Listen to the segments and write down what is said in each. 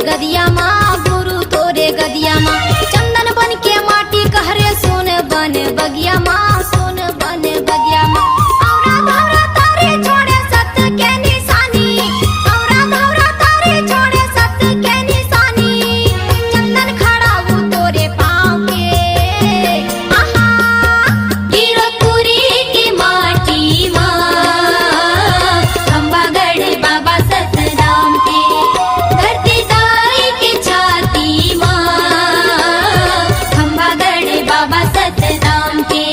गदिया माँ, गुरु तोरे गदिया माँ। चंदन बन के माटी कहरे सोन बन बगिया माँ, सोन बन बगिया माँ। औरा धौरा तारे छोड़े सत्य के निशानी, औरा धौरा तारे छोड़े सत्य के निशानी। चंदन खड़ा वो तोरे पाँव के, आहा गिरपुरी की माटी माँ, खंबागढ़ बाबा सतराम के। धरती दाई की छाती माँ, खंबागढ़ बाबा सतराम के।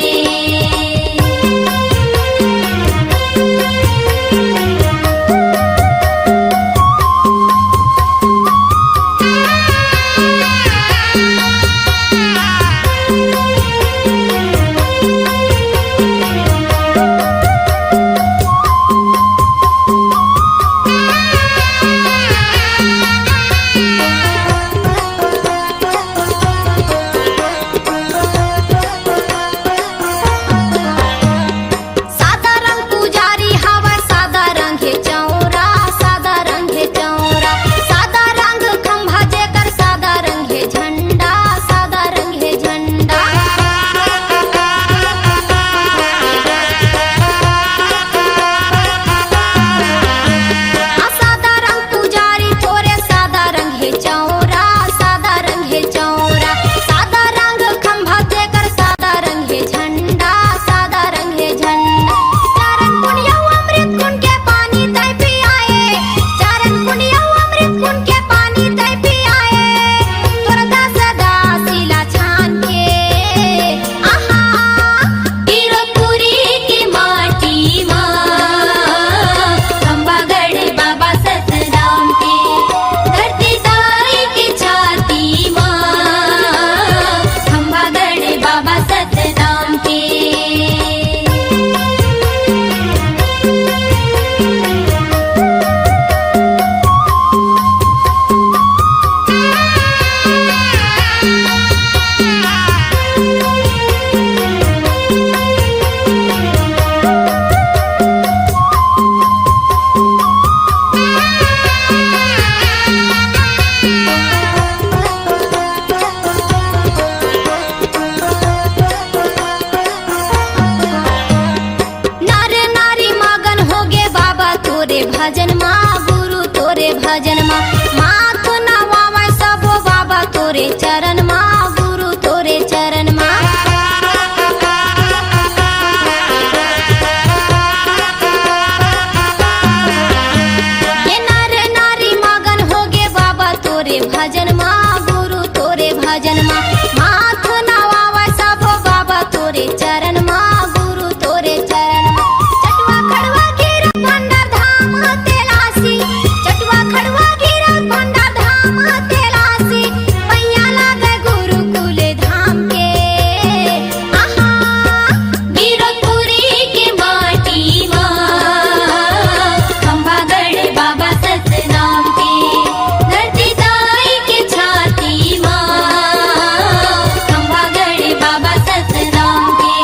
सादा रंग पुजारी हवा, सादा रंग है चौरा, सादा रंग है चौरा। सादा रंग खंभा जेकर, सादा रंग है झंडा, सादा रंग है झंडा। सादा रंग पुजारी तोरे, सादा रंग है चौरा, सादा रंग है चौरा। सादा रंग खंभा जेकर, सादा रंग है झंडा, सादा रंग है झंडा। चारण पुनिया अमृत कुंड के पानी तय पियाए, चारण पुनिया अमृत कुंड के पानी तय पियाए। तोर दास दासिला छान के, आहा गिरपुरी की माटी माँ, खंबागढ़ बाबा सतराम के। धरती दाई की छाती माँ, खंबागढ़ बाबा सतराम के। नर नारी मगन होगे बाबा तोरे भजन माँ, गुरु तोरे भजन माँ। माथ नवावे सबो बाबा तोरे चरण माँ, गुरु तोरे चरण माँ। ये नर नारी मगन होगे बाबा तोरे भजन माँ, गुरु तोरे भजन माँ। माथ नवावे सबो बाबा तोरे चरण माँ, गुरु तोरे चरण माँ। चटवा खड़वा गिरा भंडार धाम तेलासी, चटवा खड़वा गिरा भंडार धाम तेलासी। पैया लागे गुरुकुल धाम के, आहा गिरपुरी की माटी माँ, खंबागढ़ बाबा सतराम के। धरती दाई की छाती माँ, खंबागढ़ बाबा सतराम के।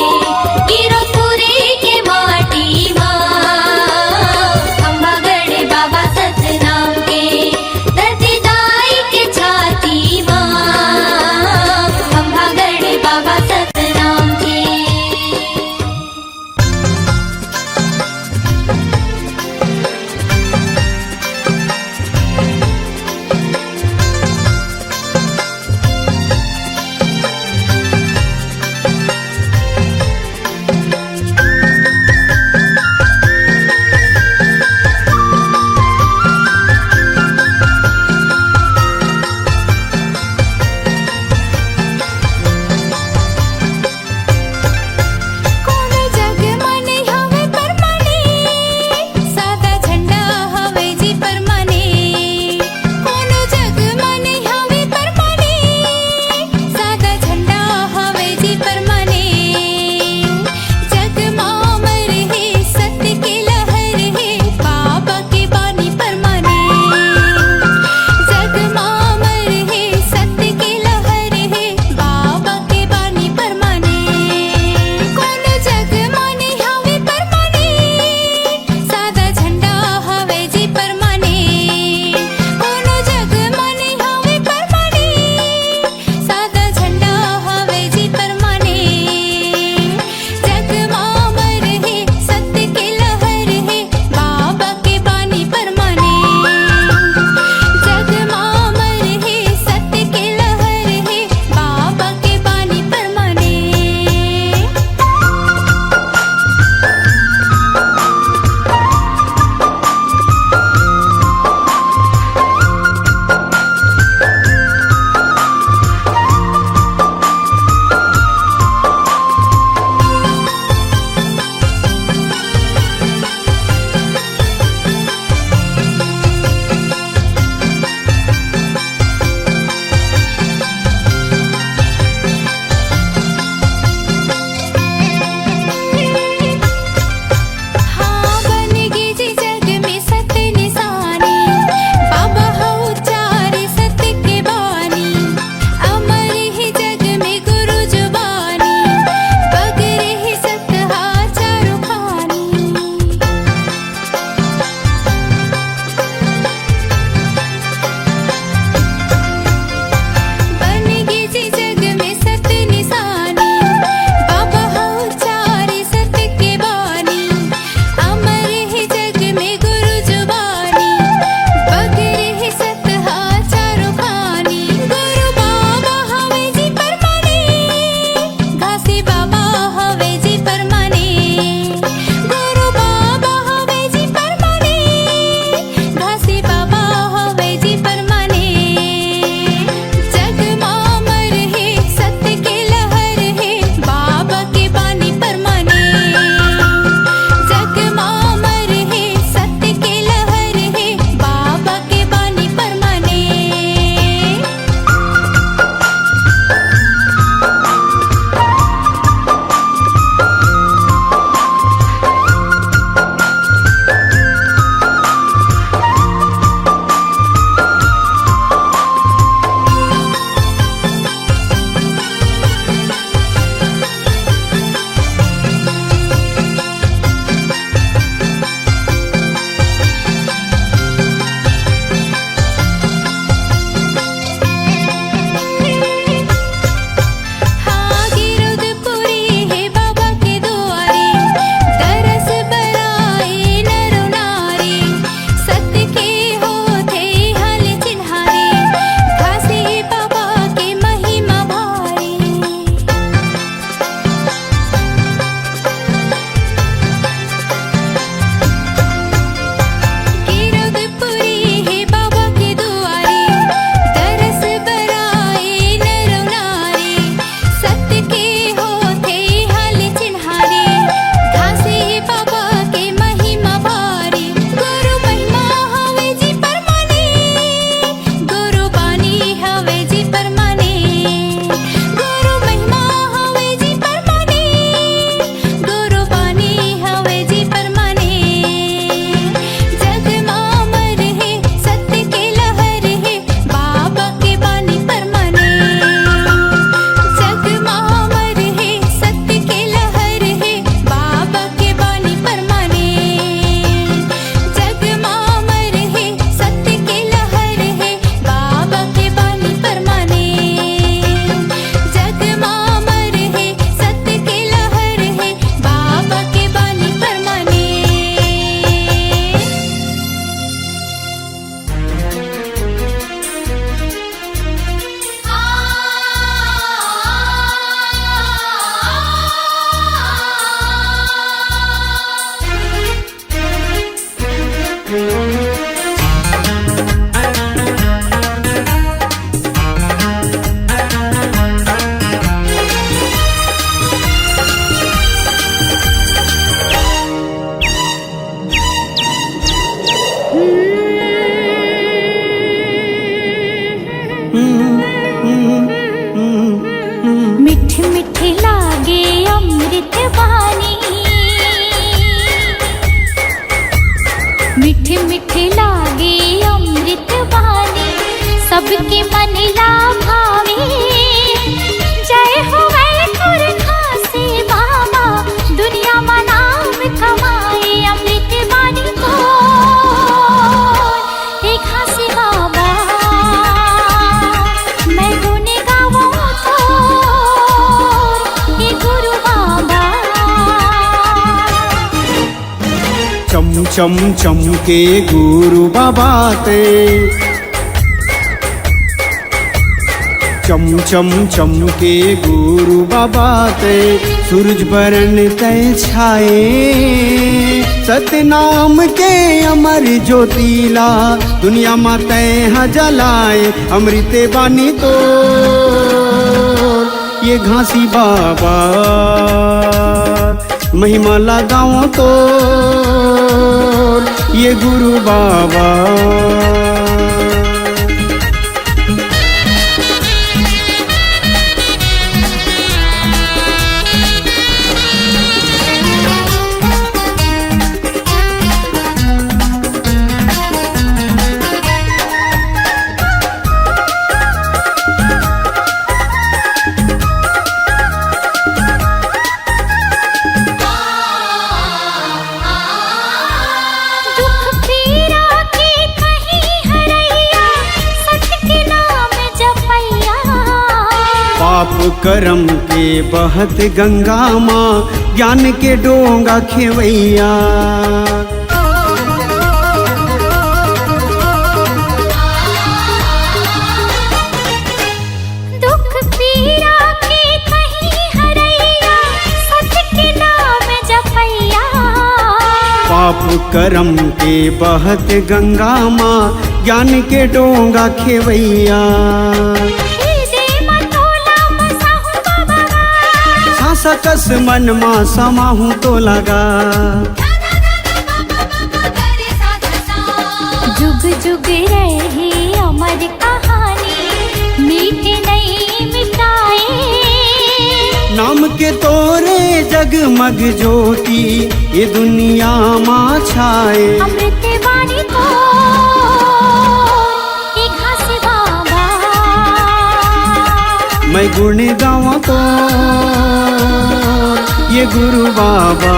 अमृत वाणी। मीठे मीठे लागे अमृत वाणी, सबके मन ला भावे। जय हो वैकुंठ खासे बाबा, दुनिया में नाम कमाए। अमृत वाणी को एक खासे बाबा, मैं गुण गाऊं तो ये गुरु बाबा। चम चम चमके गुरु बाबा ते, चम चम चमके गुरु बाबा ते, सूरज बरन तय छाए। सतनाम के अमर ज्योतिला, दुनिया में तय जलाए। अमृत बानी तो ये घासी बाबा, महिमा लगाओ तो ये गुरु बाबा। पाप करम के बहत गंगा माँ, ज्ञान के डोंगा खेवैया। दुख पीड़ा के कहीं हरैया, सत्य के नाम जपैया। पाप करम के बहत गंगा माँ, ज्ञान के डोंगा खेवैया। सकस मन मा समाहूं तो लगा, जुग जुग रहे अमर कहानी, मीटे नहीं मिटाए। नाम के तोरे जगमग ज्योति, ये दुनिया माँ छाए। अमृत वाणी को एक खासे बाबा, मैं गुण गाऊं तो ये गुरु बाबा।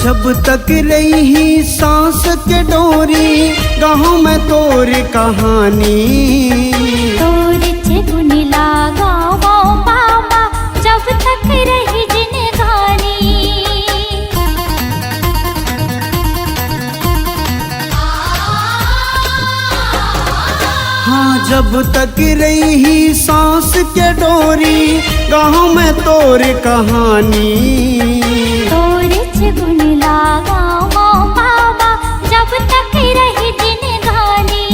जब तक रही सांस के डोरी, गाँव में तोर कहानी। तोर गुण लगाओ बाबा, जब तक रही जिंदगानी। हाँ जब तक रही सांस के डोरी, गाँव में तोर कहानी। गुण लगाओ बाबा, जब तक रही जिंदगानी।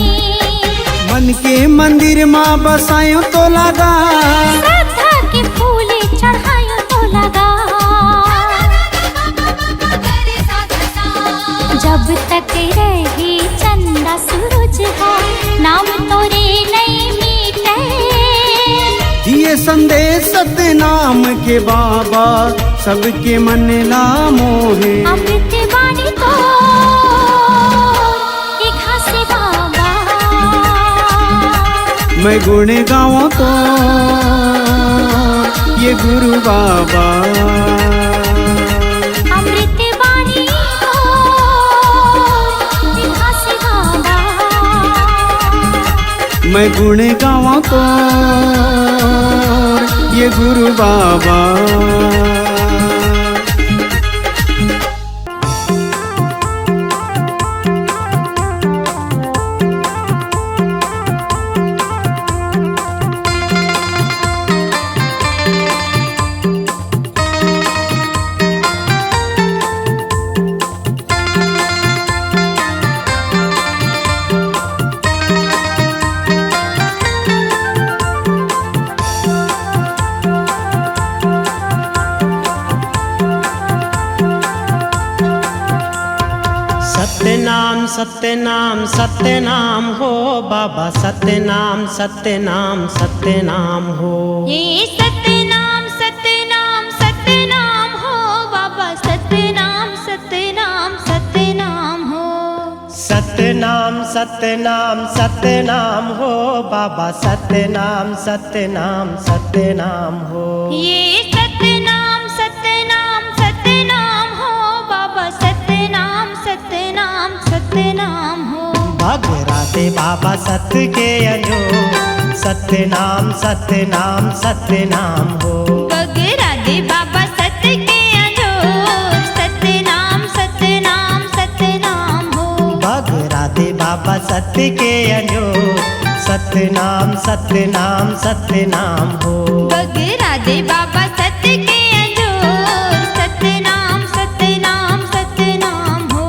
मन के मंदिर माँ बसायो तो लगा, श्रद्धा के फूल चढ़ायो तो लगा। जब तक रही चंदा सूरज हो, नाम तोरे नहीं मीटे। दिए संदेश सतनाम के बाबा, सबके मन ला मोहे। अमृत वाणी तो एक खासे बाबा, मैं गुण गाऊं तो ये गुरु बाबा। अमृत वाणी तो एक खासे बाबा, मैं गुण गाऊं तो ये गुरु बाबा। सत्यनाम सत्यनाम हो बाबा, सत्यनाम सत्यनाम सत्यनाम हो। ये सत्यनाम सत्यनाम सत्यनाम हो बाबा, सत्यनाम सत्यनाम सत्यनाम हो। सत्यनाम सत्यनाम सत्यनाम हो बाबा, सत्यनाम सत्यनाम सत्यनाम हो। ये सत्यनाम सत्यनाम सत्यनाम हो बाबा, सत्यनाम सत्यनाम सत्यनाम हो। भगराते बाबा सत्य के अजो, सत्यनाम सत्यनाम सत्यनाम हो। बगरादे बाबा सत्य के अजोर, सत्यनाम सत्यनाम सत्यनाम हो। भगराते बाबा सत्य के अजो, सत्यनाम सत्यनाम सत्यनाम हो। बगरादे बाबा सत्य के अजोर, सत्यनाम सत्यनाम सत्यनाम हो।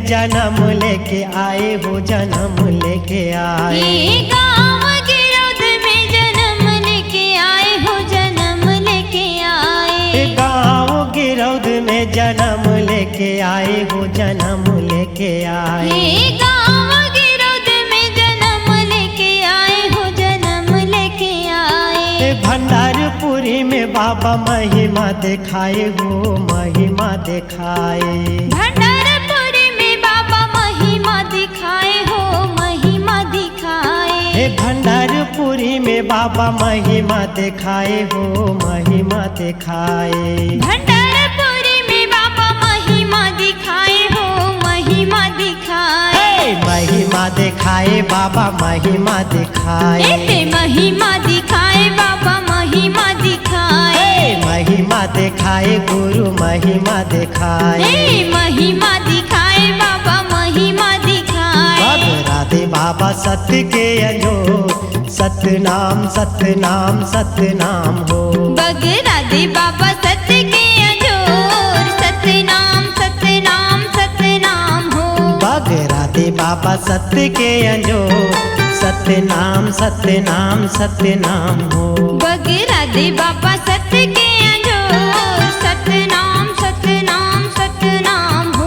जन्म लेके आए हो, जन्म लेके आए। ये गाँव गिरौद में जन्म लेके आए हो, जन्म लेके आए। गाँव गिरौद में जन्म लेके आए हो, जन्म लेके आए। ये गाँव गिरौद में जन्म लेके आए हो, जन्म लेके आए। भंडारपुरी में बाबा महिमा दिखाए हो, महिमा दिखाए। भंडारपुरी में बाबा महिमा दिखाए हो, महिमा दिखाए। भंडारपुरी में बाबा महिमा दिखाए हो, महिमा दिखाए। महिमा दिखाए बाबा, महिमा दिखाए। महिमा दिखाए बाबा, महिमा दिखाए। महिमा दिखाए गुरु, महिमा दिखाए। महिमा दिखाए बाबा, महिमा दिखाए। भगराते बाबा सत्य के अजो, सतनाम सतनाम सतनाम हो। बगरादे बाबा सत्य के अजोर, सतनाम सतनाम सतनाम हो। बगरादे बाबा सत्य के अजो, सतनाम सतनाम सतनाम हो। बगरादे बाबा सत्य के अजोर, सतनाम सतनाम सतनाम हो।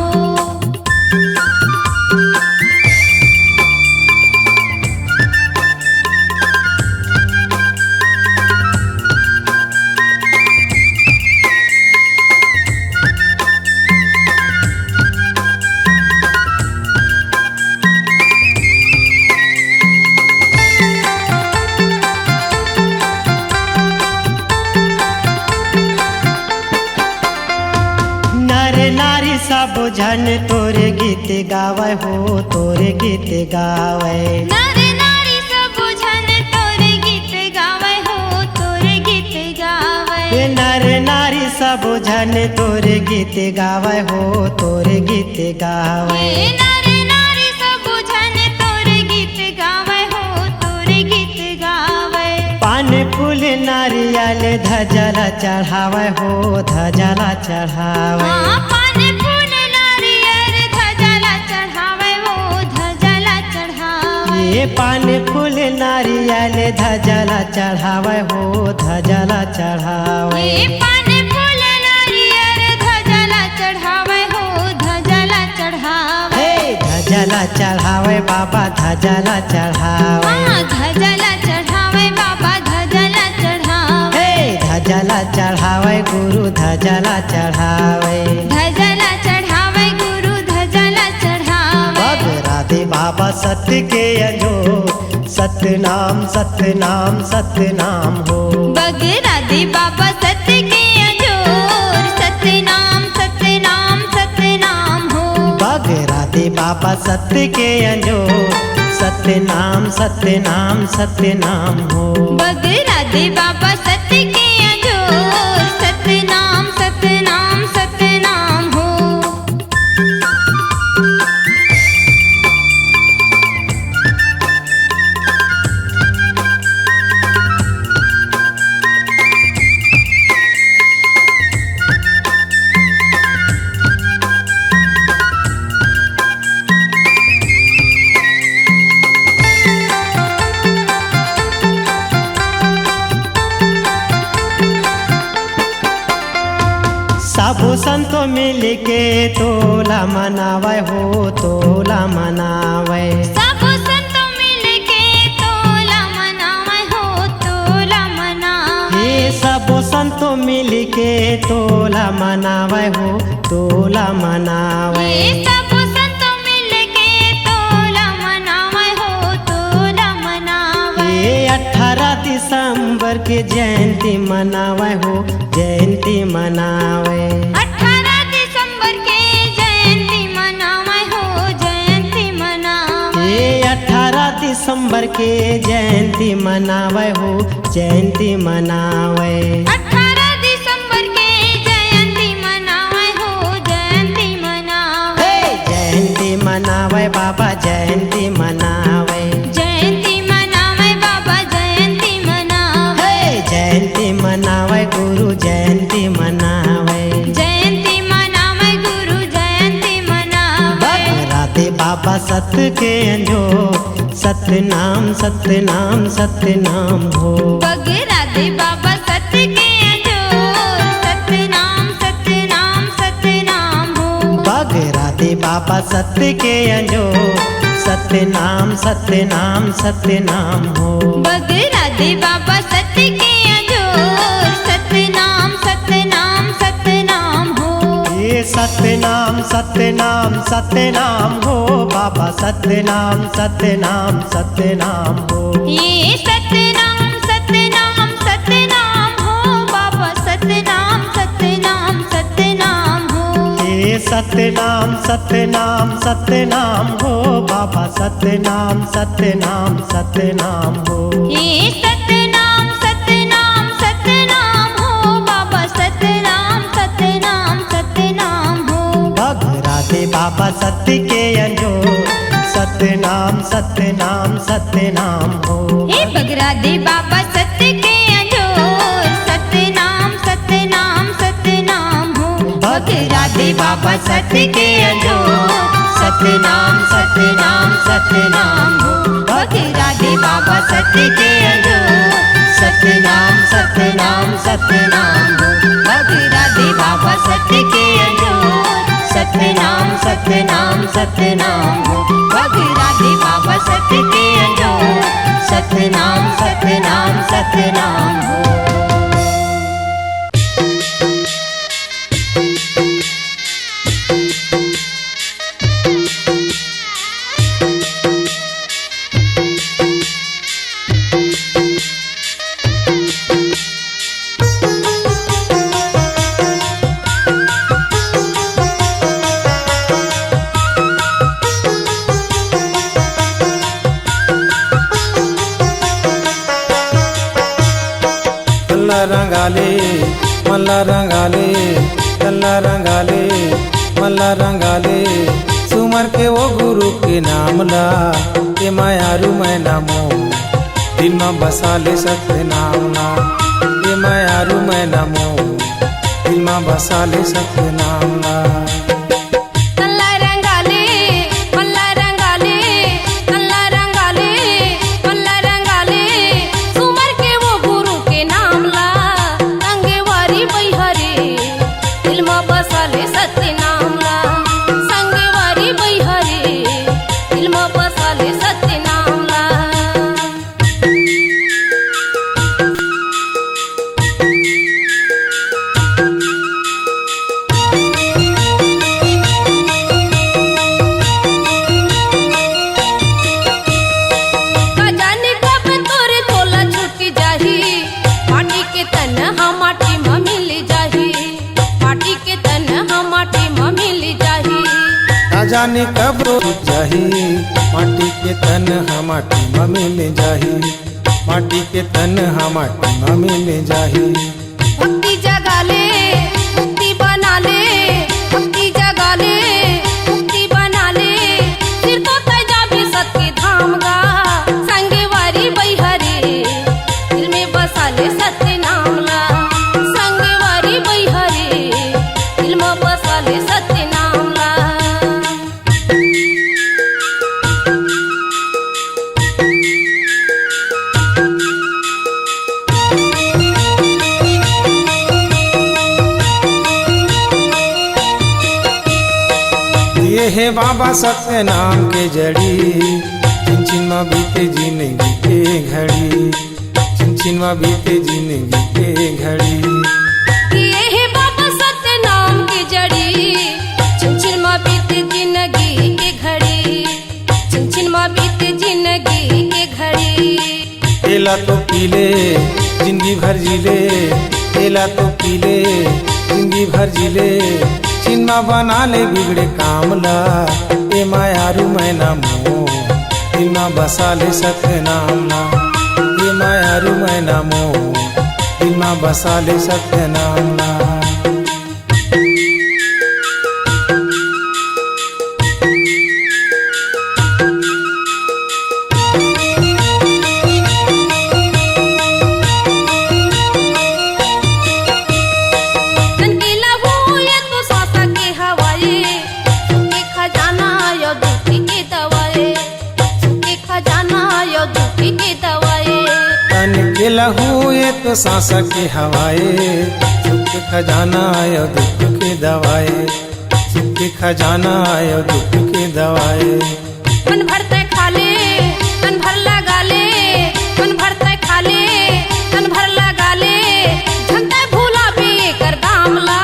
सब जन तोरे गीत गावे हो, तोरे गीत गावे। नर नारी सब जन तोरे गीत गावे हो, तोरे गीत गावे। नर नारी सब जन तोरे गीत गावे हो, तोरे गीत गावे। नर नारी सब जन तोरे गीत गावे हो, तोरे गीत गावे। पान फूल नारियल धजला चढ़ावे हो, धजला चढ़ावे। ये पान फूल नारियल धजला चढ़ावे हो, धजला चढ़ावे। ये पान फूल नारियल धजला चढ़ावे हो, धजला चढ़ावे। धजला चढ़ावे बाबा, धजला चढ़ावे। धजला चढ़ावे बाबा, धजला चढ़ावे। धजला चढ़ावे गुरु, धजला चढ़ावे। धजला चढ़ावे गुरु, धजला चढ़ावे। बगरादे बाबा सत्य के अजो, सतनाम सतनाम सतनाम हो। बगरादे बाबा सत्य के अजोर, सतनाम सतनाम सतनाम हो। बगरादे बाबा सत्य के अजो, सतनाम सतनाम सतनाम हो। बगरादे बाबा सत्य के अजोर, सतनाम सतनाम सतनाम हो। सब संतो मिल के तोला मनावे हो तोला मनावे। सब संत मिल के तोला मनावे हो तोला मनावे। ये सब संतो मिल के तोला मनावे हो तोला मनावे। ये सब संत मिल के तोला मनावे हो तोला मनावे। ये 18 दिसंबर के जयंती मनावे हो जयंती मनावे। 18 दिसंबर के जयंती मनावे हो जयंती मनावे। ये 18 दिसंबर के जयंती मनावे हो जयंती मनावे। 18 दिसंबर के जयंती मनावे हो जयंती मनावे। जयंती मनावे बाबा जयंती मनावे। जयंती मनावे बाबा जयंती मनावे। जयंती मनावे गुरु जयंती मनावे। जयंती मनावे गुरु जयंती मनावे। राधे बाबा सत्य के अंजो सतनाम सतनाम सतनाम हो। राधे बाबा सत्य के अंजोर सतनाम सतनाम सतनाम हो। राधे बाबा सत्य के अंजो सतनाम सतनाम सतनाम हो। राधे बाबा सत्य के अंजोर सतनाम सतनाम सतनाम हो। ये सतनाम सतनाम सतनाम हो बाबा सतनाम सतनाम सतनाम हो। ये सतनाम सतनाम सतनाम हो बाबा सतनाम सतनाम सतनाम हो। ये सतनाम सतनाम सतनाम हो बाबा सतनाम सतनाम सतनाम हो। ये सतनाम सतनाम सतनाम हो बाबा सतनाम सतनाम सतनाम हो। राधे बाबा सत्य के अंजो सतनाम सतनाम सतनाम हो। हे बगराधे बाबा सत्य के अंजोर सतनाम सतनाम सतनाम हो। राधे बाबा सत्य के अंजोर सतनाम सतनाम सतनाम हो। राधे बाबा सत्य के अंजोर सतनाम सतनाम सतनाम हो। राधे बाबा सत्य के अंजोर सतनाम सतनाम सतनाम हो। राधे बाबा सत्य के अंजोर सतनाम सतनाम सतनाम हो। रंगाले मल्ला रंगाले तल्ला रंगाले मल्ला रंगाले सुमर के वो गुरु के नाम ला ये मायारू मैं नामो दिल में बसा ले सत्य नाम ला ये मायारू मैं नामो दिल में बसा ले सत्य नाम ला। जाने कब जाही माटी के तन माटी में मिल जाही माटी के तन माटी में मिल जाही। भक्ति जगा ले मुक्ति बना ले भक्ति जगा ले मुक्ति बना ले फिर तो तय जाबे सत्य धाम गा संगे वारी बैहरे दिल में बसा ले सत्य नाम ला संगे वारी बैहरे दिल में बसा ले सत्य नाम ला। हे बाबा सत्य नाम के जड़ी छिन छिन में बीते जिंदगी के घड़ी छिन छिन में बीते जिंदगी के घड़ी ये है बाबा सत्य नाम की जड़ी छिन छिन में बीते जिंदगी के घड़ी छिन छिन में बीते जिंदगी के घड़ी एला तो पीले जिंदगी भर जिले एला तो पीले जिंदगी भर जिले चिन्मा बना ले बिगड़े कामला ए मायारू मैना मोह दिल में बसा ले सत्य नामला ए मायारू मैना मोह दिल में बसा ले सत्य नामला के लहू ये तो सांस के हवाए सुख के खजाना आयो दुख के दवाए सुख के खजाना आयो दुख के दवाए मन भरते खाले मन भर लगा ले मन भरते खाले मन भर लगा ले झंडा भूला भी कर दामला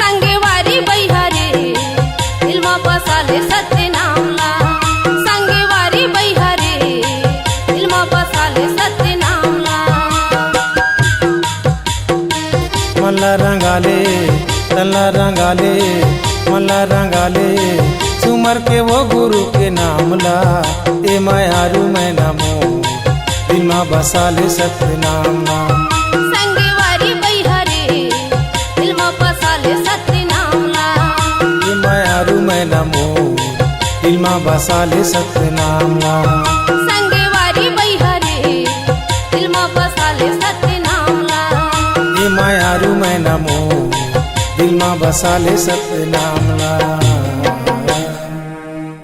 संगे वारी बैहरे दिल में बसा ले सत्य नामला संगे वारी बैहरे दिल में बसा ले सत्य नामला मल्ला रंगाले तल्ला रंगाले मल्ला रंगाले सुमर के वो गुरु के नामला ए मायारू मैना मोह दिल में बसा ले सत्य नामला संगे वारी बैहरे दिल में बसा ले सत्य नामला ए मायारू मैना मोह दिल में बसा ले सत्य नामला संगे वारी बैहरे दिल में बसा ले सत्य नामला ए मायारू मैना मोह दिल में बसा ले सत्य नामला।